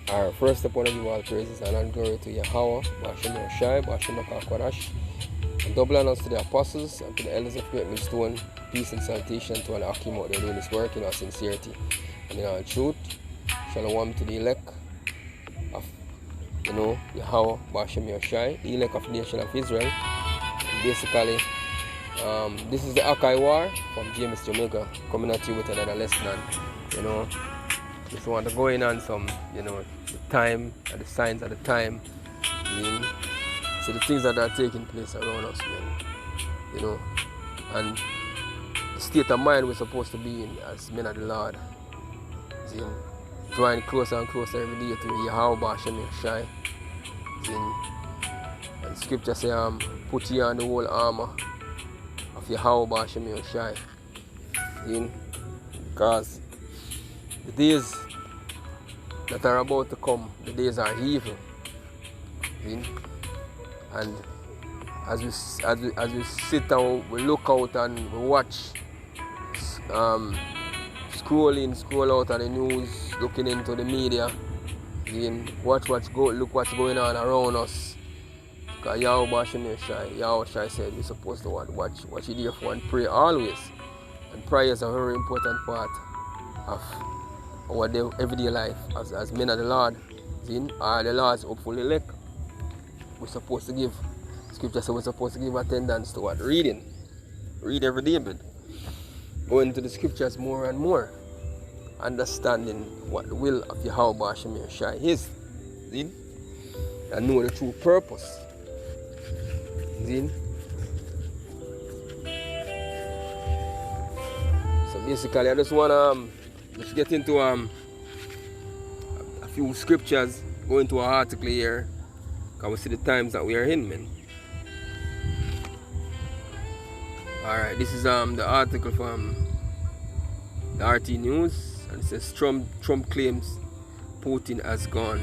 Alright, first up, I want to give all praises and glory to Yahweh, Bashem Yoshai, Bashem Akakwadash, and double honors to the apostles and to the elders of Great Millstone. Peace and salutation to all the Akim out there doing this work in all sincerity and in all truth. Shalom to the elect of, Yahweh, Bashem Yoshai, the elect of the nation of Israel. And basically, this is the Akai War from James, Jamaica, coming at you with another lesson. Just want to go in on some, the time and the signs of the time. So the things that are taking place around us, man. And the state of mind we're supposed to be in as men of the Lord. Drawing closer and closer every day to Yahweh Bashem Yeshai. And scripture say, put you on the whole armor of Yahweh Bashem Yeshai. Because the days that are about to come, the days are evil. And as we sit and we look out and we watch, scroll out of the news, looking into the media, look what's going on around us. Because Yahweh Bashem Yahweh said we're supposed to watch you there for and pray always. And prayer is a very important part of our everyday life as men of the Lord. Are the Lord's hopeful elect. We're supposed to give, scripture says we're supposed to give attendance to what? Reading. Read every day, but go into the scriptures more and more. Understanding what the will of Yahweh Bashem Yeshai is. And know the true purpose. So basically I just wanna just get into a few scriptures, go into an article here, because we see the times that we are in, man. Alright, this is the article from the RT News, and it says Trump claims Putin has gone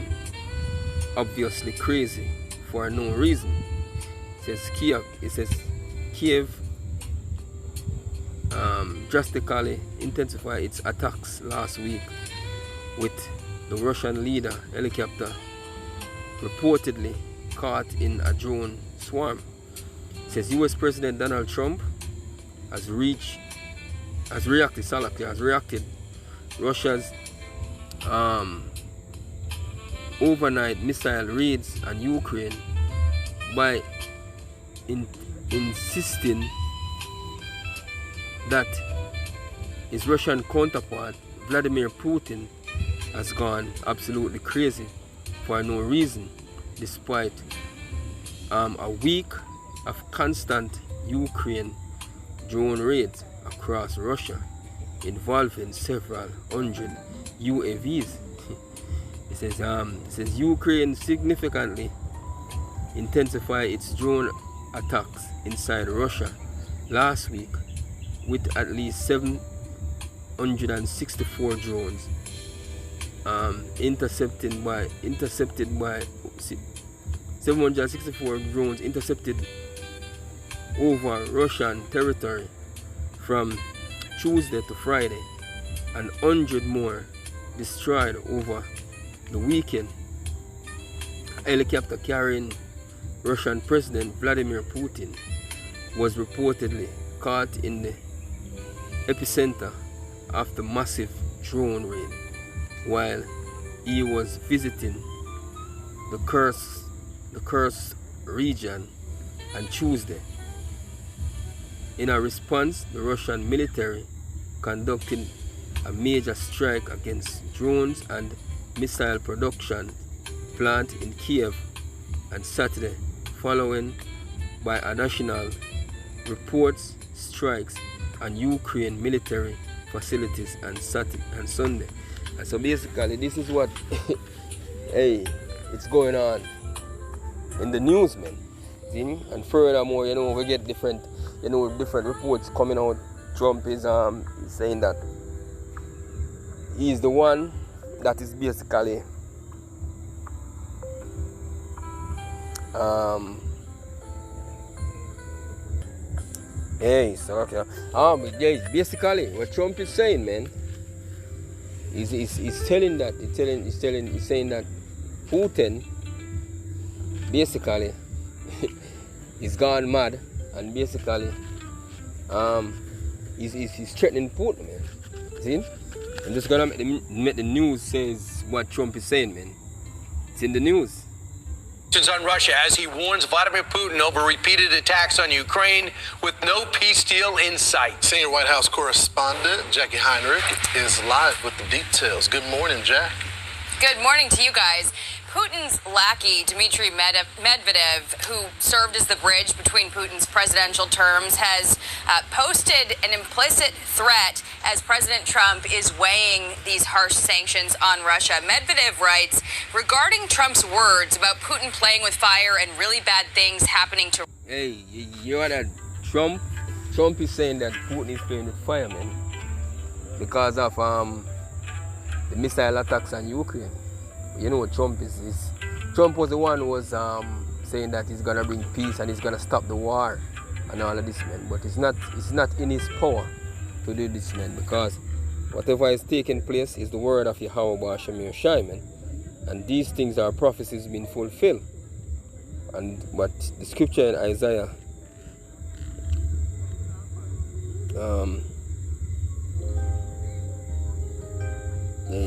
obviously crazy for no reason. It says Kiev drastically intensified its attacks last week, with the Russian leader helicopter reportedly caught in a drone swarm. It says US President Donald Trump has reacted Russia's overnight missile raids on Ukraine by insisting that his Russian counterpart Vladimir Putin has gone absolutely crazy for no reason, despite a week of constant Ukraine drone raids across Russia involving several hundred UAVs. It says Ukraine significantly intensified its drone attacks inside Russia last week, with at least 764 drones intercepted by 764 drones intercepted over Russian territory from Tuesday to Friday, and 100 more destroyed over the weekend. A helicopter carrying Russian President Vladimir Putin was reportedly caught in the epicenter of the massive drone raid while he was visiting the Kursk region on Tuesday. In a response, the Russian military conducted a major strike against drones and missile production plant in Kiev on Saturday, following by additional reports strikes on Ukraine military facilities on Sunday. And so basically this is what it's going on in the news, man. And furthermore, we get different reports coming out. Trump is saying that he's the one that is basically basically what Trump is saying, man, He's telling that he's saying that Putin basically he's gone mad, and basically he's threatening Putin, man. See? I'm just gonna make the news says what Trump is saying, man. It's in the news. On Russia as he warns Vladimir Putin over repeated attacks on Ukraine with no peace deal in sight. Senior White House correspondent Jackie Heinrich is live with the details. Good morning, Jack. Good morning to you guys. Putin's lackey, Dmitry Medvedev, who served as the bridge between Putin's presidential terms, has posted an implicit threat as President Trump is weighing these harsh sanctions on Russia. Medvedev writes, regarding Trump's words about Putin playing with fire and really bad things happening to... Hey, you know that Trump is saying that Putin is playing with fire, man, because of the missile attacks on Ukraine. You know what Trump is? Trump was the one who was saying that he's gonna bring peace and he's gonna stop the war and all of this, man. But it's not in his power to do this, man, because whatever is taking place is the word of Yahweh Ba'Shem Yoshai, man. And these things are prophecies being fulfilled. But the scripture in Isaiah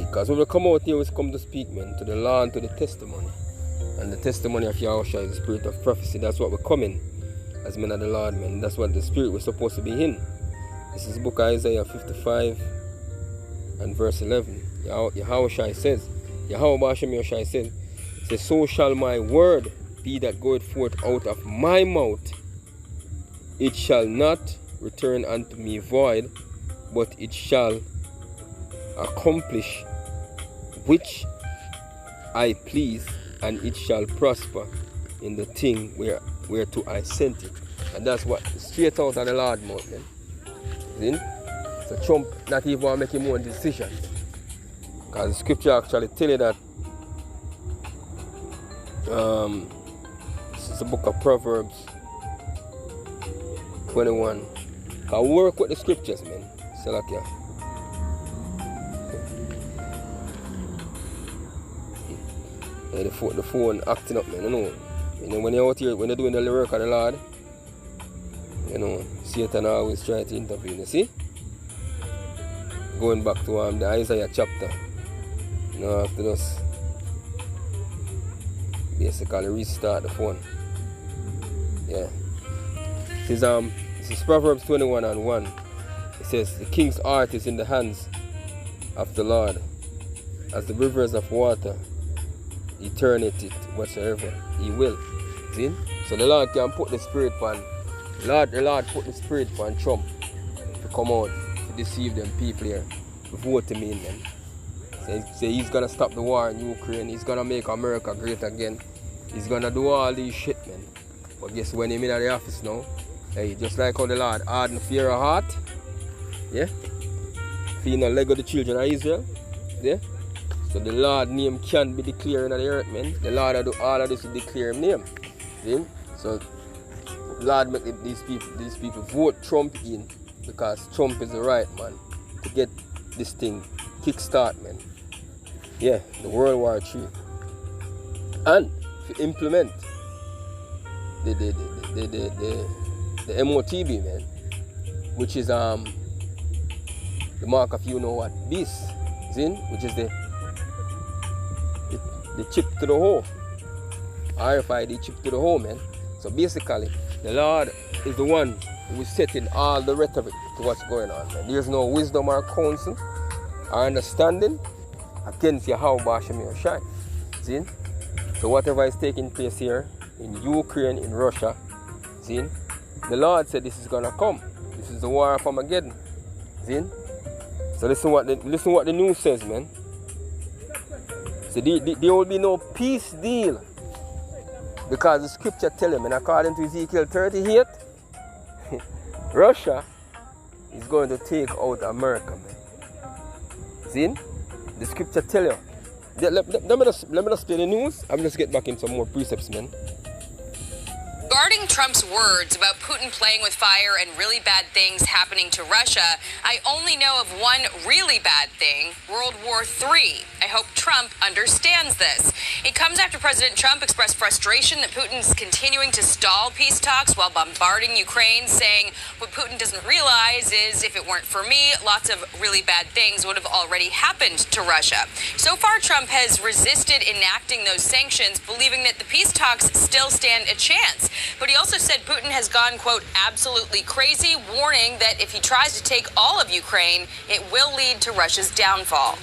because when we come out here, we come to speak, man, to the law and to the testimony. And the testimony of Yahushua is the spirit of prophecy. That's what we're coming as men of the Lord, man. That's what the spirit we're supposed to be in. This is the book of Isaiah 55 and verse 11. Yahushua says, Yahweh Ba'Shem Yoshai says, so shall my word be that goeth forth out of my mouth. It shall not return unto me void, but it shall accomplish which I please, and it shall prosper in the thing whereto I sent it. And that's what straight out of the Lord mouth, man. See? So Trump not even want to make him own decision, because the scripture actually tell you that this is the book of Proverbs 21. I work with the scriptures, man. So like, yeah. The phone acting up, man, you know. When you're out here, when you're doing the work of the Lord, you know, Satan always try to intervene, you see? Going back to the Isaiah chapter, you know, after this, basically restart the phone. Yeah. This is Proverbs 21 and 1. It says, the king's heart is in the hands of the Lord, as the rivers of water. He turneth it whatsoever he will. See? So the Lord can put the spirit on the Lord put the spirit on Trump to come out to deceive them people here, to vote him in, man. Say he's gonna stop the war in Ukraine, he's gonna make America great again. He's gonna do all these shit, man. But guess when he's in the office now, hey, just like how the Lord hardened fear of heart, yeah? Feeding the leg of the children of Israel, yeah? So the Lord's name can't be declared in the earth, man. The Lord will do all of this to declare his name. See? So the Lord make these people vote Trump in, because Trump is the right man to get this thing kickstart, man. Yeah, the World War III. And to implement the MOTB, man, which is the mark of you know what beast, see? Which is the chip to the hole. RFID chip to the hole, man. So basically, the Lord is the one who is setting all the rhetoric to what's going on, man. There's no wisdom or counsel or understanding against Yahweh Ba'Shem Yoshai. See? So whatever is taking place here in Ukraine, in Russia, see? The Lord said this is gonna come. This is the war of Armageddon. See? So listen what the news says, man. So there will be no peace deal, because the scripture tell him, and according to Ezekiel 38, Russia is going to take out America, man. See? The scripture tell you. Let me just play the news. I'm just get back in some more precepts, man. Regarding Quoting Trump's words about Putin playing with fire and really bad things happening to Russia, I only know of one really bad thing, World War III. I hope Trump understands this. It comes after President Trump expressed frustration that Putin's continuing to stall peace talks while bombarding Ukraine, saying what Putin doesn't realize is if it weren't for me, lots of really bad things would have already happened to Russia. So far, Trump has resisted enacting those sanctions, believing that the peace talks still stand a chance. But he also said Putin has gone, quote, absolutely crazy, warning that if he tries to take all of Ukraine, it will lead to Russia's downfall.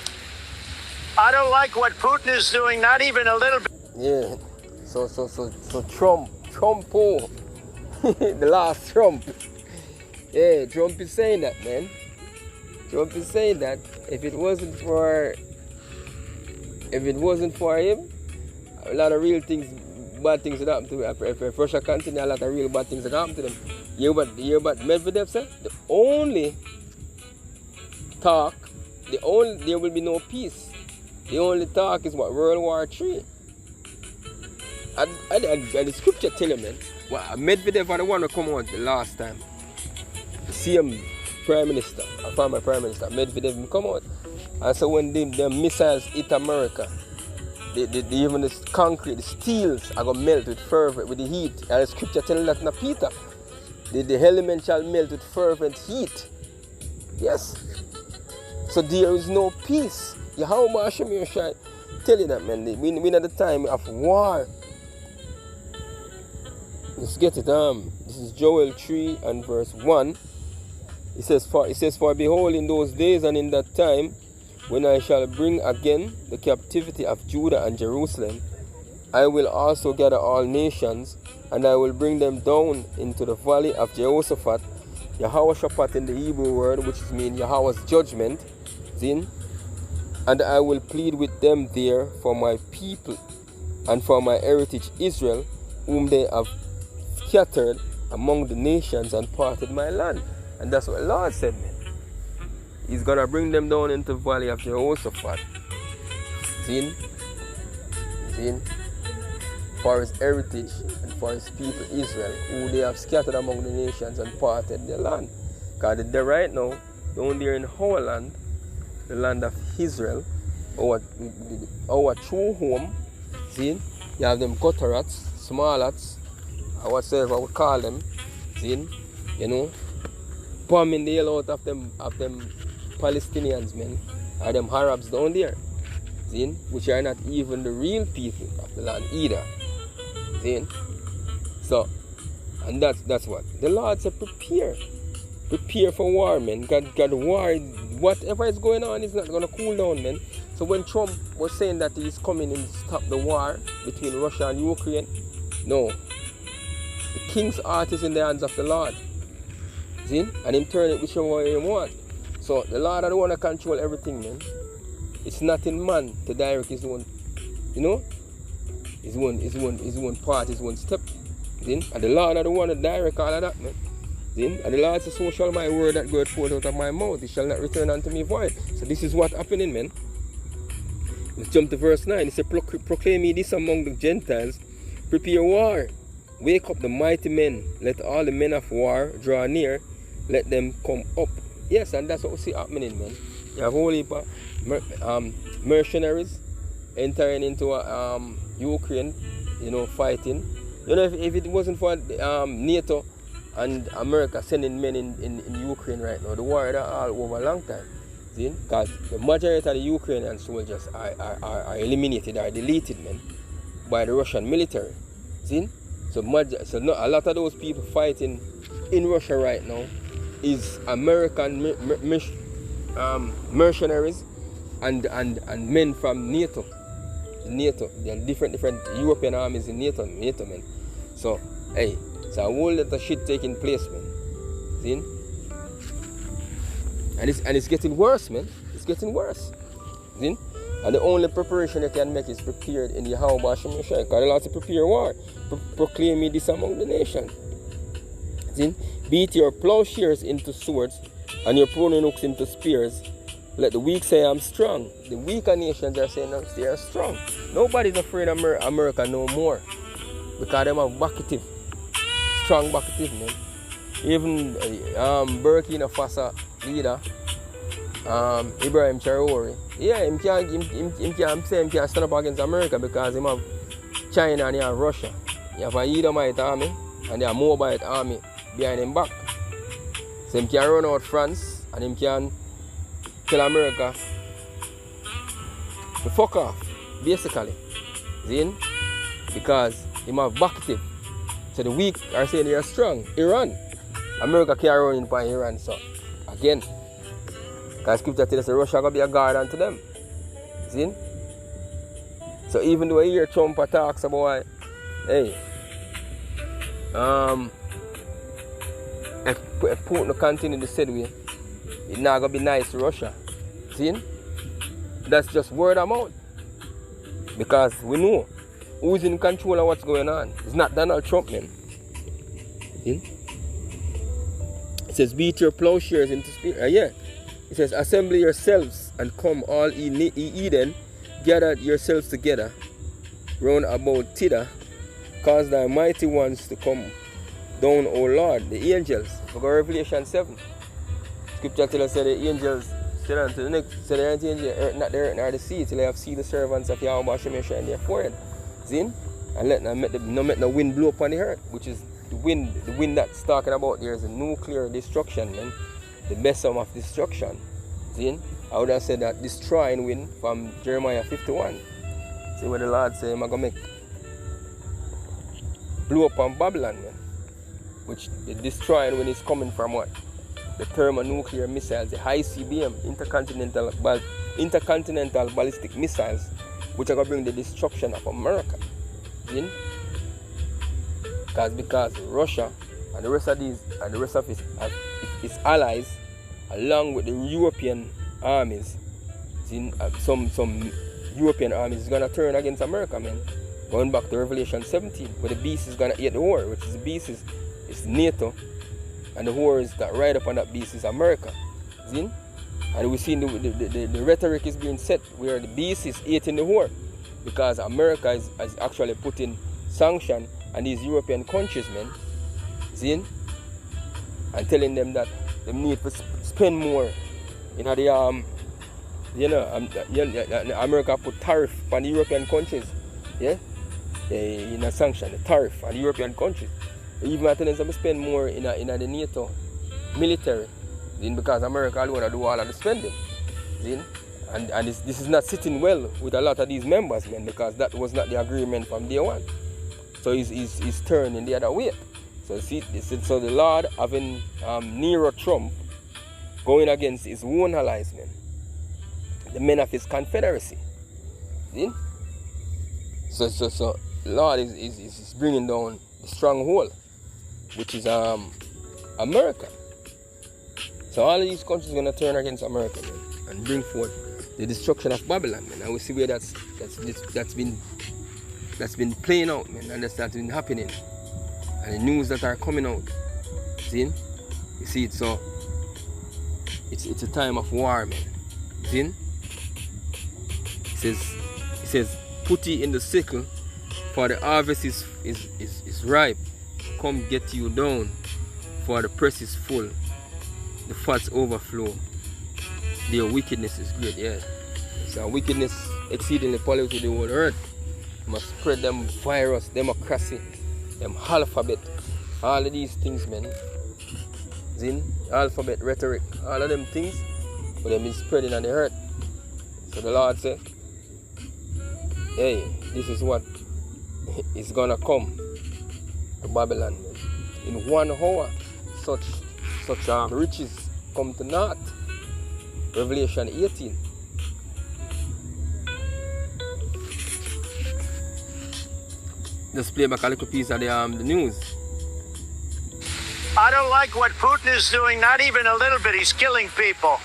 I don't like what Putin is doing, not even a little bit. Yeah. So Trump, the last Trump. Yeah, Trump is saying that, man. Trump is saying that if it wasn't for him, a lot of real things, bad things would happen to him. If Russia continue, a lot of real bad things would happen to them. You hear what Medvedev said? There will be no peace. The only talk is what, World War III. And the scripture tell you, man, well, Medvedev was the one who come out the last time. The same Prime Minister, a former Prime Minister, Medvedev come out. And so when the missiles hit America, even the concrete, the steels are going to melt with fervent, with the heat. And the scripture telling that in Peter. The element shall melt with fervent heat. Yes. So there is no peace. Yahweh Hashem Yoshai tell you that, man. We're at the time of war. Let's get it. This is Joel 3 and verse 1. It says, for behold, in those days and in that time, when I shall bring again the captivity of Judah and Jerusalem, I will also gather all nations, and I will bring them down into the valley of Jehoshaphat. Yahweh Shaphat in the Hebrew word, which means Yahweh's judgment. Zin. And I will plead with them there for my people and for my heritage Israel, whom they have scattered among the nations and parted my land. And that's what the Lord said, man. He's going to bring them down into the valley of Jehoshaphat. Zin. For his heritage and for his people Israel, who they have scattered among the nations and parted their land. Because they're right now, down there in our land, the land of Israel, our true home. See, you have them gutter rats, small rats, or whatever we call them. See, you know, bombing the hell out of them Palestinians, man, or them Arabs down there. See, which are not even the real people of the land either. See, so, and that's what the Lord said. Prepare for war, man. God, war, whatever is going on is not going to cool down, man. So when Trump was saying that he's coming and stop the war between Russia and Ukraine, no. The king's heart is in the hands of the Lord. See? And him turn it whichever way he want. So the Lord don't want to control everything, man. It's not in man to direct his own, you know, his own part, his own step. See? And the Lord don't want to direct all of that, man. And the Lord says, so shall my word that goeth forth out of my mouth, it shall not return unto me void. So this is what's happening, man. Let's jump to verse 9. It says, proclaim ye this among the Gentiles, prepare war, wake up the mighty men, let all the men of war draw near, let them come up. Yes, and that's what we see happening, man. You have a whole heap of mercenaries entering into Ukraine, you know, fighting. You know, if it wasn't for NATO and America sending men in Ukraine right now, the war is all over a long time. See? Because the majority of the Ukrainian soldiers are eliminated, are deleted, man, by the Russian military. See? So a lot of those people fighting in Russia right now is American mercenaries and men from NATO. There are different European armies in NATO, man. So, hey, it's a whole lot of shit taking place, man. See? And it's getting worse, man. It's getting worse. See? And the only preparation you can make is prepared in Yahweh Hashem Yeshua. Because the Lord said, prepare war. Proclaim me this among the nations. See? Beat your plowshares into swords and your pruning hooks into spears. Let the weak say I'm strong. The weaker nations are saying they are strong. Nobody's afraid of America no more. Because they are vocative. strong backers, man. Even Burkina Faso leader, Ibrahim Traore, yeah, him can't stand up against America because him have China and he have Russia. He have a Edomite army and a Moabite army behind him back. So him can run out France and him can tell America to fuck off, basically. See? Because him have backed. So the weak are saying they are strong. Iran. America can't run in by Iran, so again. Because scripture tells us Russia gonna be a guardian to them. See? So even though I hear Trump talks about, hey, if Putin continue the same way, it's not gonna be nice to Russia. See? That's just word of mouth. Because we know who's in control of what's going on. It's not Donald Trump, man. See? It says, beat your plowshares into spirit. Yeah. It says, assemble yourselves and come all ye Eden, gather yourselves together round about thither, cause thy mighty ones to come down, O Lord, the angels. Look at Revelation 7. Scripture tells us that the angels said unto the next, so the angels, not the earth nor the sea, till they have seen the servants of Yahweh Shemeshah in their forehead. See? And let not make the wind blow upon the earth, which is the wind that's talking about there is a nuclear destruction, man. The best of destruction. See? I would have said that destroying wind from Jeremiah 51. See what the Lord said, I'm going to make blow up on Babylon, man. Which the destroying wind is coming from what? The thermonuclear missiles, the ICBM, intercontinental ballistic missiles, which are going to bring the destruction of America. See? Because Russia and the rest of its allies, along with the European armies, some European armies is gonna turn against America, man. Going back to Revelation 17, where the beast is gonna eat the whore, which is the beast is NATO, and the whores that ride up on that beast is America. See? And we've seen the rhetoric is being set where the beast is eating the whore, because America is actually putting sanction on these European countries, man. See? And telling them that they need to spend more. You know, America put tariff on the European countries. Yeah? In a sanction, the tariff on the European countries. Even telling them to spend more in the NATO military. Because America alone do all of the spending. See? And this is not sitting well with a lot of these members, man, because that was not the agreement from day one. So he's turning the other way. So so the Lord having Nero Trump going against his own allies, man, the men of his confederacy. See? So Lord is bringing down the stronghold, which is America. So all of these countries are gonna turn against America, man, and bring forth the destruction of Babylon, man. And we see where that's been playing out, man, and that's been happening. And the news that are coming out. See? You see it, so it's a time of war, man. See? It says put ye in the sickle, for the harvest is ripe. Come get you down, for the press is full, the fats overflow. Their wickedness is great, yeah. So wickedness exceedingly polluted the whole earth. Must spread them virus, democracy, them alphabet, all of these things, man. Zin, alphabet, rhetoric, all of them things, but them is spreading on the earth. So the Lord said, hey, this is what is gonna come to Babylon, man. In 1 hour, such riches come to naught. Revelation 18. Just play back a little piece of the news. I don't like what Putin is doing, not even a little bit. He's killing people.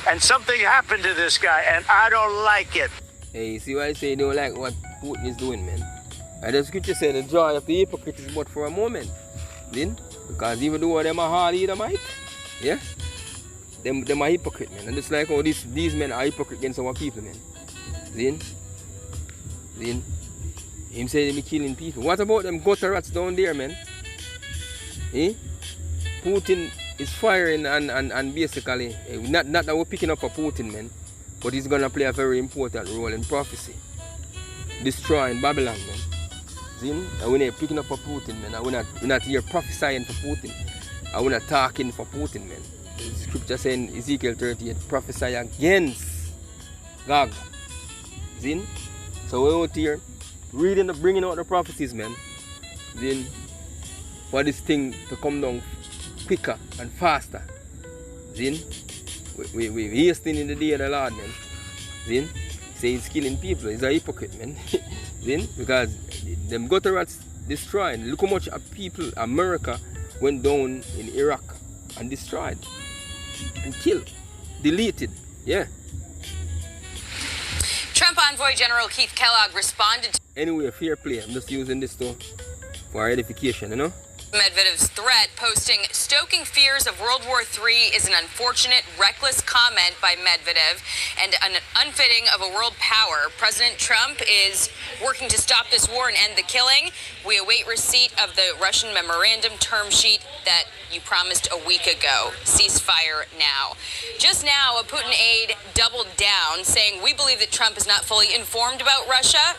And something happened to this guy, and I don't like it. Hey, see why I say you don't like what Putin is doing, man? And the scripture said the joy of the hypocrite is but for a moment. Then, because even though them are hard Edomite, yeah? Them are hypocrite, man. And it's like how these men are hypocrite against our people, man. Then him say they be killing people. What about them gutter rats down there, man? Eh? Putin is firing and basically, not that we're picking up for Putin, man, but he's gonna play a very important role in prophecy. Destroying Babylon, man. See? And we're not picking up for Putin, man. And we're not here prophesying for Putin. And we're not talking for Putin, man. The scripture saying Ezekiel 38, prophesy against Gog. See? So we're out here bringing out the prophecies, man. Then for this thing to come down quicker and faster. Then we hasting in the day of the Lord, man. Then say he's killing people. He's a hypocrite, man. Then because them gutter rats destroyed. Look how much people America went down in Iraq and destroyed and killed, deleted. Yeah. Trump envoy General Keith Kellogg responded to Anyway, fair play. I'm just using this for our edification, you know? Medvedev's threat, posting, "Stoking fears of World War III is an unfortunate, reckless comment by Medvedev and an unfitting of a world power. President Trump is working to stop this war and end the killing. We await receipt of the Russian memorandum term sheet that you promised a week ago. Ceasefire now." Just now, a Putin aide doubled down, saying, "We believe that Trump is not fully informed about Russia,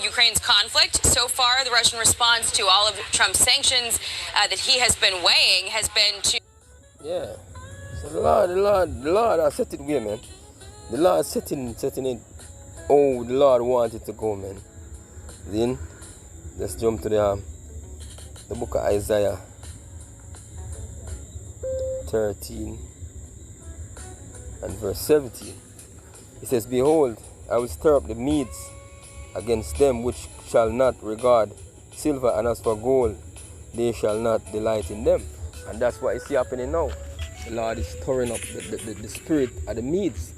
Ukraine's conflict. So far, the Russian response to all of Trump's sanctions that he has been weighing has been to..." Yeah. So the Lord has set it way, man. The Lord setting it. Oh, the Lord wanted to go, man. Then, let's jump to the book of Isaiah 13 and verse 17. It says, "Behold, I will stir up the Medes against them which shall not regard silver, and as for gold, they shall not delight in them." And that's what is happening now. The Lord is stirring up the spirit of the Medes,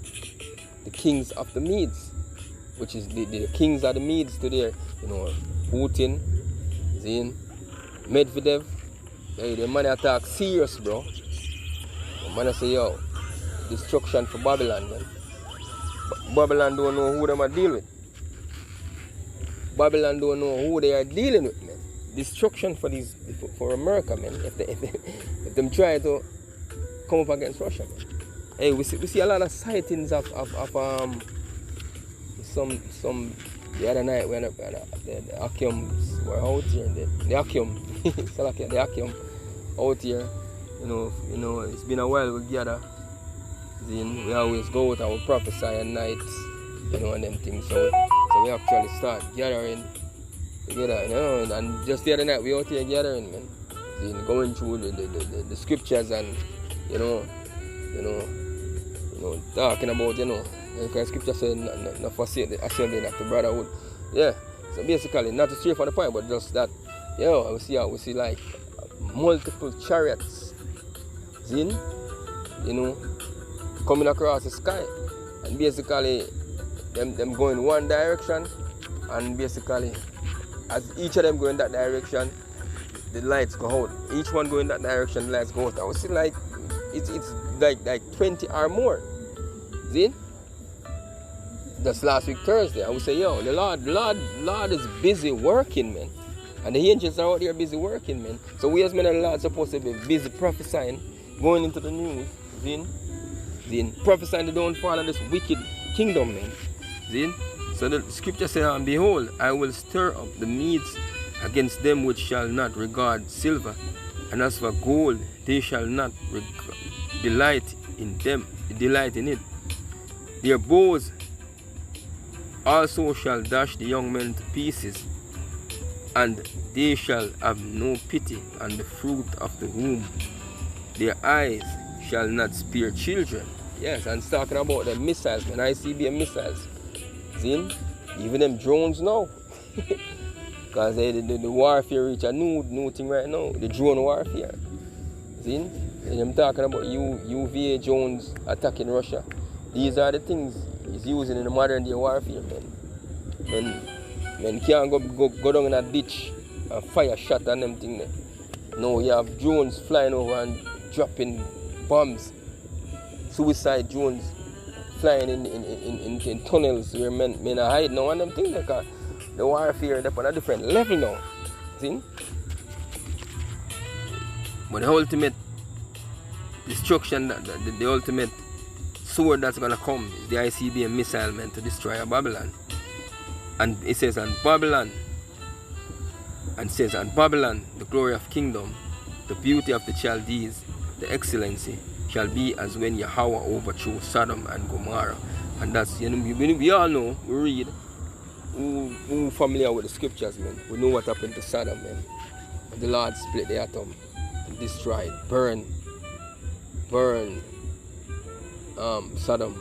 the kings of the Medes, which is the kings of the Medes today. You know, Putin, Zin, Medvedev. Hey, the man attack serious, bro. The man say, yo, destruction for Babylon, man. Babylon don't know who them are deal with. Babylon don't know who they are dealing with, man. Destruction for America, man. If them try to come up against Russia, man. Hey, we see a lot of sightings of some the other night when the Akiums were out here. The Akium, the Akium out here. You know, it's been a while we gather. Then we always go out and we prophesy at night, you know, and them things. So we actually start gathering together, you know, and just the other night we out here gathering, man. Then going through the scriptures and you know, talking about, you know, because scripture says not forsake the assembly of the brotherhood. Yeah. So basically, not to stray from the point, but just that, you know, we see like multiple chariots, you know, coming across the sky, and basically them going one direction, and basically as each of them go in that direction, the lights go out. Each one going that direction, the lights go out. I would see like it's like 20 or more. See? That's last week Thursday. I would say, yo, the Lord is busy working, man. And the angels are out there busy working, man. So we as men and the Lord supposed to be busy prophesying, going into the news, then prophesying the downfall of this wicked kingdom, man. See? So the scripture says, "Behold, I will stir up the Medes against them which shall not regard silver, and as for gold, they shall not delight in it. Their bows also shall dash the young men to pieces, and they shall have no pity on the fruit of the womb. Their eyes shall not spare children." Yes, and it's talking about the missiles, man. ICBM missiles. See? Even them drones now. Because the warfare reach a new thing right now. The drone warfare. See? And I'm talking about UVA drones attacking Russia. These are the things he's using in the modern day warfare, man. Men can't go down in a ditch and fire shot on them thing there. No, you have drones flying over and dropping bombs. Suicide drones flying in tunnels where men are hiding now, and them things like the warfare they're on a different level now. See? But the ultimate destruction, the ultimate sword that's gonna come is the ICBM missile meant to destroy Babylon. And it says, and Babylon, the glory of kingdom, the beauty of the Chaldees, the excellency, shall be as when Yahweh overthrew Sodom and Gomorrah. And that's, you know, we all know, we read, who familiar with the scriptures, man. We know what happened to Sodom, man. The Lord split the atom, destroyed, burn Sodom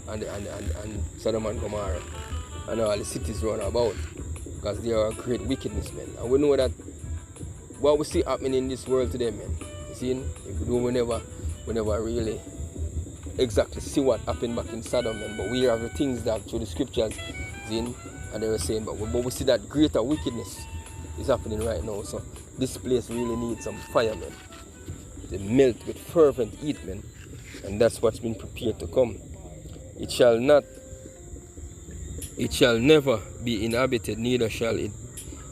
and Sodom and Gomorrah, and all the cities run about, because they are great wickedness, man. And we know that what we see happening in this world today, man. You see, we never really exactly see what happened back in Sodom, man. But we have the things that through the scriptures, and they were saying, but we see that greater wickedness is happening right now. So this place really needs some fire, man. They melt with fervent heat, man. And that's what's been prepared to come. It shall never be inhabited, neither shall it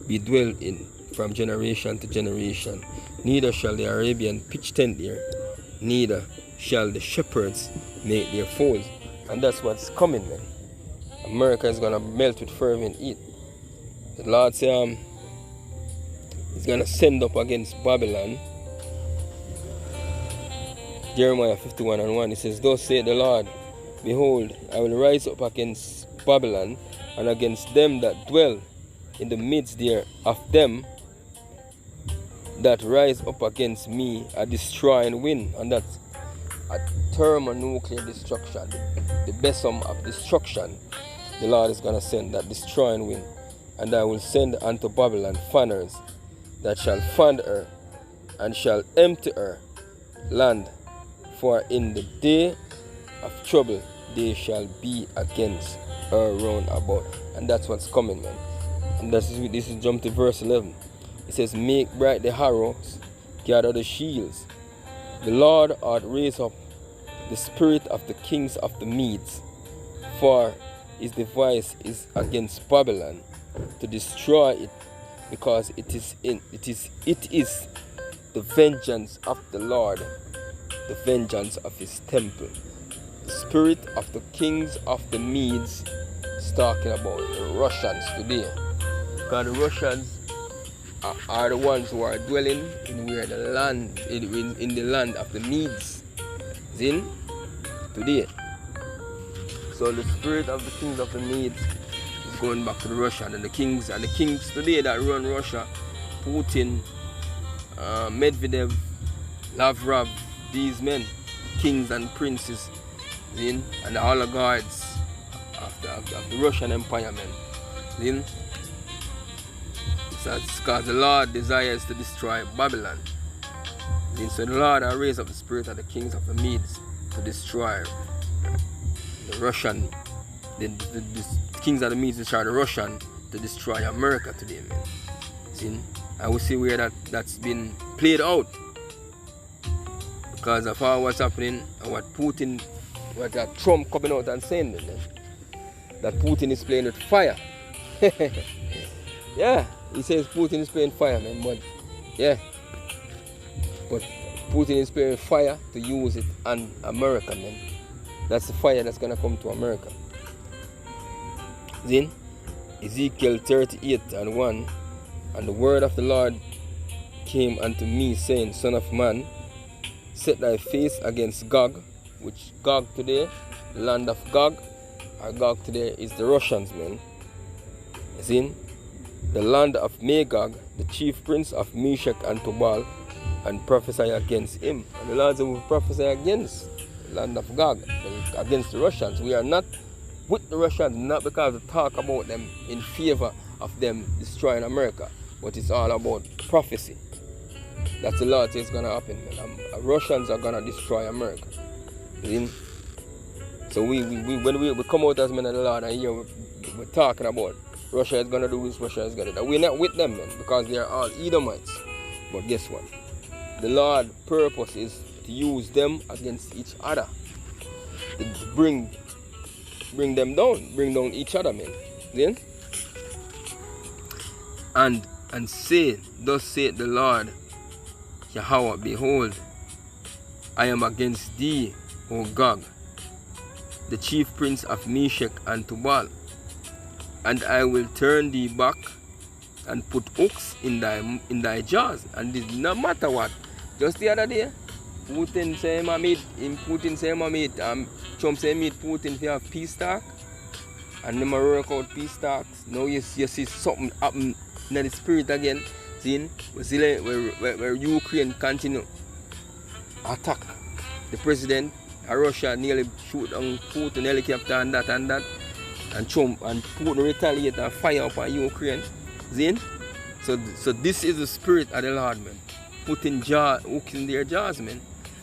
be dwelt in from generation to generation. Neither shall the Arabian pitch tent there, neither shall the shepherds make their folds. And that's what's coming, man. America is gonna melt with fervent heat. The Lord say He's gonna send up against Babylon. Jeremiah 51:1, it says, thus saith the Lord, behold, I will rise up against Babylon, and against them that dwell in the midst there of them that rise up against me, a destroying wind. And that's a thermonuclear destruction, the besom of destruction. The Lord is going to send that destroying wind. And I will send unto Babylon fanners that shall fan her, and shall empty her land. For in the day of trouble they shall be against her round about. And that's what's coming, man. And this is jump to verse 11. It says, make bright the arrows, gather the shields. The Lord hath raised up the spirit of the kings of the Medes, for his device is against Babylon, to destroy it, because it is the vengeance of the Lord, the vengeance of his temple. The spirit of the kings of the Medes is talking about the Russians today. Because the Russians are the ones who are dwelling in where the land in the land of the Medes is in today. So the spirit of the kings of the Medes is going back to the Russian, and the kings today that run Russia, Putin, Medvedev, Lavrov, these men, kings and princes, and the oligarchs of the Russian Empire, men. It's because the Lord desires to destroy Babylon. So the Lord has raised up the spirit of the kings of the Medes to destroy the Russian, the kings of the Medes destroy the Russian to destroy America today, man. See? And we see where that's been played out. Because of all what's happening and what Trump coming out and saying, man, that Putin is playing with fire. Yeah, he says Putin is playing fire, man, but Putin is playing fire to use it on America, man. That's the fire that's gonna come to America. Then Ezekiel 38:1, and the word of the Lord came unto me, saying, Son of man, set thy face against Gog, which Gog today, the land of Gog, or Gog today is the Russians, man. See? The land of Magog, the chief prince of Meshach and Tubal, and prophesy against him. And the Lord will prophesy against the land of Gog, against the Russians. We are not with the Russians, not because we talk about them in favor of them destroying America, but it's all about prophecy. That's the Lord says is going to happen. Russians are going to destroy America. See? So when we come out as men of the Lord and here we're talking about Russia is going to do this, Russia is going to do that. We're not with them, man, because they are all Edomites. But guess what? The Lord's purpose is to use them against each other. To bring them down. Bring down each other, man. Then? And say, thus saith the Lord, Yahweh, behold, I am against thee, O Gog, the chief prince of Meshach and Tubal, and I will turn thee back and put hooks in thy jaws. And this no matter what. Just the other day, Putin say him meet Trump say meet Putin for have peace talk, and them work out peace talks. Now you see something happen in the spirit again. See, where Ukraine continue attack the president, and Russia nearly shoot down Putin helicopter and that, and Trump and Putin retaliate and fire up on Ukraine. See? So this is the spirit of the Lord, man. Putting hooks in their jaws, man.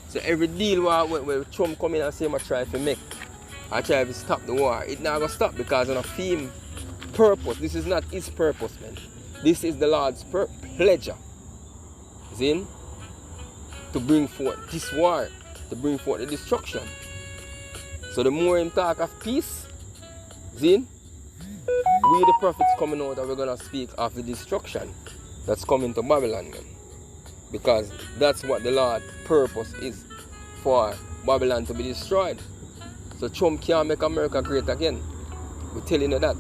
So every deal where Trump come in and say I try to make, I try to stop the war, it not gonna stop because of a theme purpose. This is not his purpose, man. This is the Lord's pleasure. See? To bring forth this war, to bring forth the destruction. So the more him talk of peace, see? We the prophets coming out and we're gonna speak of the destruction that's coming to Babylon, man. Because that's what the Lord's purpose is, for Babylon to be destroyed. So Trump can't make America great again. We're telling you that.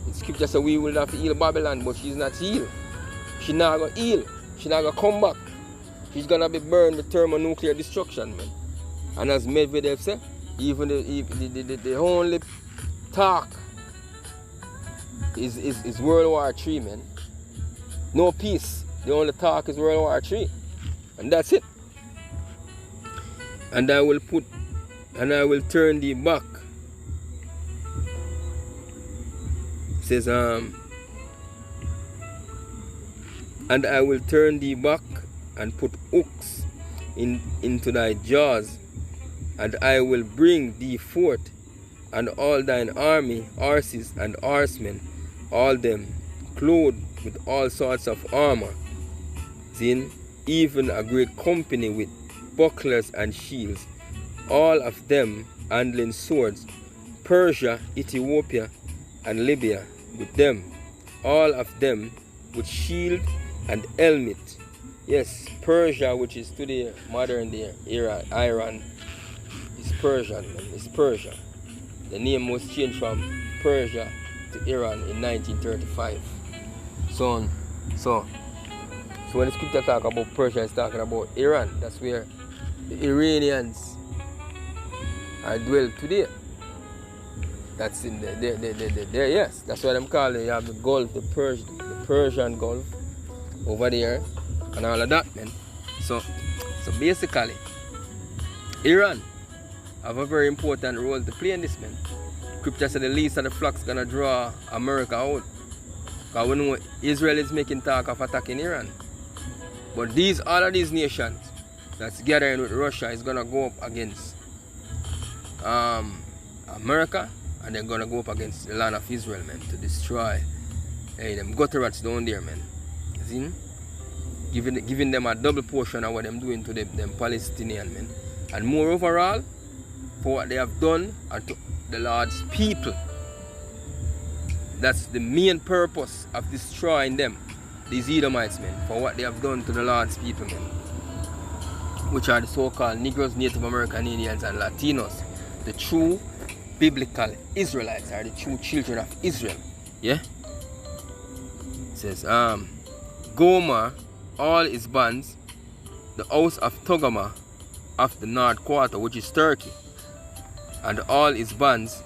The scripture says we will not heal Babylon, but she's not healed. She's not gonna heal. She's not gonna come back. She's gonna be burned with thermonuclear destruction, man. And as Medvedev said, even the only talk is World War III, man. No peace. The only talk is World War III. And that's it. And I will turn thee back. It says, and I will turn thee back and put hooks into thy jaws, and I will bring thee forth, and all thine army, horses and horsemen, all them clothed with all sorts of armor, even a great company with bucklers and shields, all of them handling swords, Persia, Ethiopia, and Libya with them, all of them with shield and helmet. Yes, Persia, which is today modern day Iran, is Persian, man. It's Persia. The name was changed from Persia to Iran in 1935. So when the scripture talk about Persia, it's talking about Iran. That's where the Iranians are dwell today. That's in there, yes. That's what I'm calling it. You have the Gulf, the Persian Gulf over there, and all of that, man. So basically, Iran have a very important role to play in this, man. Scripture said the least of the flocks gonna draw America out. Because we know Israel is making talk of attacking Iran. But all of these nations that's gathering with Russia is gonna go up against America, and they're gonna go up against the land of Israel, man, to destroy them gutter rats down there, man. See? Giving them a double portion of what them doing to them Palestinian, man. And more overall, for what they have done unto the Lord's people. That's the main purpose of destroying them, these Edomites, man, for what they have done to the Lord's people, man, which are the so-called Negroes, Native American Indians, and Latinos. The true biblical Israelites are the true children of Israel. Yeah? It says, Gomer, all his bands, the house of Togarmah of the north quarter, which is Turkey, and all his bands,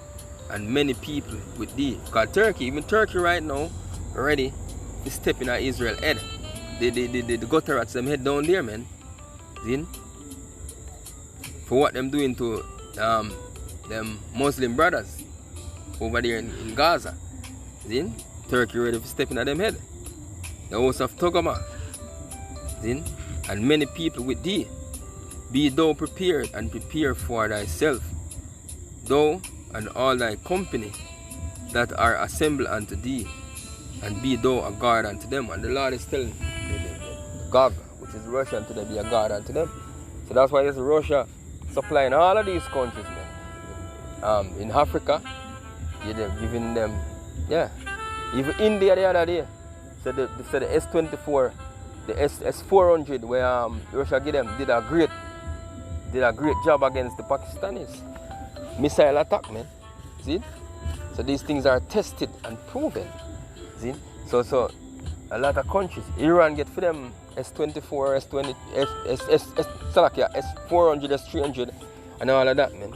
and many people with thee. Because even Turkey right now, already is stepping at Israel head. The gutter rats them head down there, man. See? For what them doing to them Muslim brothers over there in Gaza. See? Turkey ready for stepping at them head. The house of Togarmah. See? And many people with thee. Be thou prepared, and prepare for thyself, thou and all thy company that are assembled unto thee, and be thou a guard unto them. And the Lord is telling the Gog, which is Russian, to them, be a guard unto them. So that's why it's Russia supplying all of these countries, man. In Africa, you're giving them, yeah. Even India the other day said the S-24 the S-400 where Russia did a great job against the Pakistanis. Missile attack, man. See? So these things are tested and proven. See? So a lot of countries, Iran get for them S-24, S-20, S-400, S-300, and all of that, man.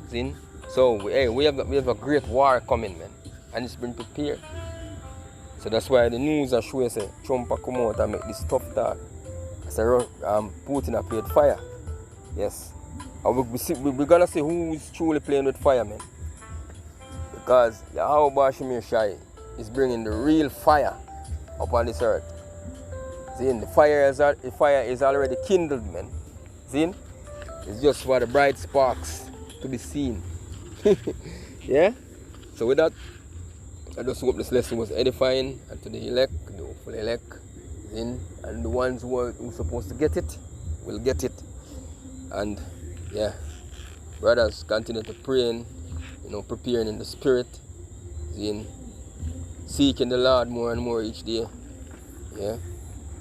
See? So we have a great war coming, man, and it's been prepared. So that's why the news are showing say Trump come out and make this tough talk. Say Putin have played fire. Yes. And we're gonna see who's truly playing with fire, man. Because how Bashmir Shai is bringing the real fire upon this earth. See, the fire is already kindled, man. See? It's just for the bright sparks to be seen. Yeah? So with that, I just hope this lesson was edifying, and to the elect, the hopeful elect, and the ones who are supposed to get it will get it. And yeah, brothers, continue to pray, preparing in the spirit, seeking the Lord more and more each day. Yeah,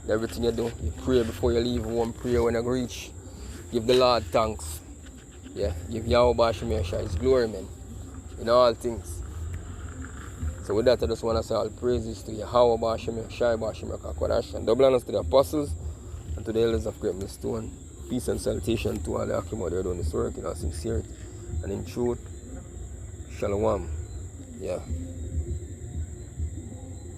everything you do, you pray before you leave home, pray when you reach, give the Lord thanks. Yeah, give Yahweh His glory, man, in all things. So with that, I just want to say all praises to Yahweh Bashim Shai Bashim Kakwadash, and double honors to the apostles and to the elders of Great Millstone. Peace and salutation to all the Akim out there doing this work in all sincerity and in truth. Shalom. Yeah.